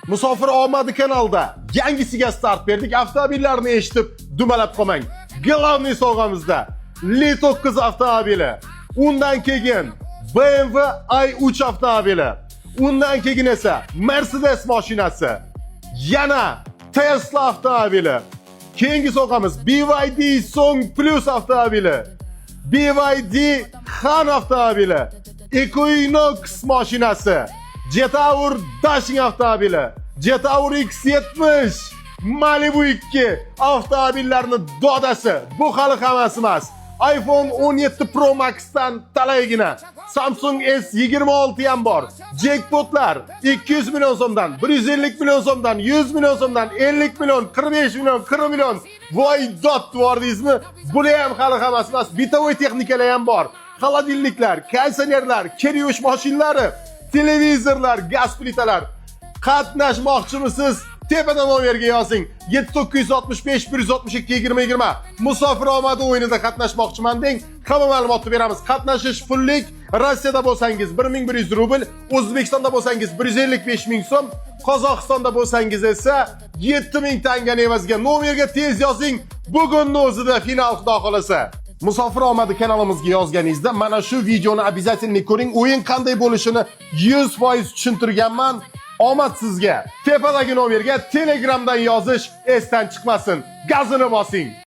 Musofir omadi kanalda yangisiga start berdik. Avtomobillarni eshitib dumalab qolmang. Glavniy sovg'amizda L9 avtomobili, undan keyin BMW i3 avtomobili, undan keyin esa Mercedes mashinasi, yana Tesla avtomobili. Keyingi sovg'amiz BYD Song Plus avtomobili, BYD Han avtomobili, Equinox mashinasi, Jetour Dashing avtomobili, Jetour X70, Malibu 2 avtomobillarni dodasi. Bu hali hammasi emas. iPhone 17 Pro Max'dan talaygina Samsung S26 ham bor. Jackpotlar 200 million so'mdan, 150 million so'mdan, 100 million so'mdan, 50 million, 45 million, 40 million. Voy dot bordingizmi? Buni ham hali hammasi emas. Bitovoy texnikalar ham bor. Xolodilniklar, konditsionerlar, kir yuvish mashinalari, televizorlar, gaz plitalar. Qatnashmoqchimisiz? Tepadan nomerga yozing. 7965 162 20 20. Musofir omadi o'yinida qatnashmoqchiman deng. Hamma ma'lumotni beramiz. Qatnashish pullik. Rossiyada bo'lsangiz 1100 rubl, O'zbekistonda bo'lsangiz 155 ming so'm, Qozog'istonda bo'lsangiz esa 7000 tangani evaziga nomerga tez yozing. Bugunning o'zida final xudo xolasa. Musofir omadi kanalimizga yozganingizda mana shu videoni обязательно ko'ring. O'yin qanday bo'lishini 100% tushuntirganman. Omad sizga. Tepadagi nomerga Telegramdan yozish esdan chiqmasin. Gazini bosing.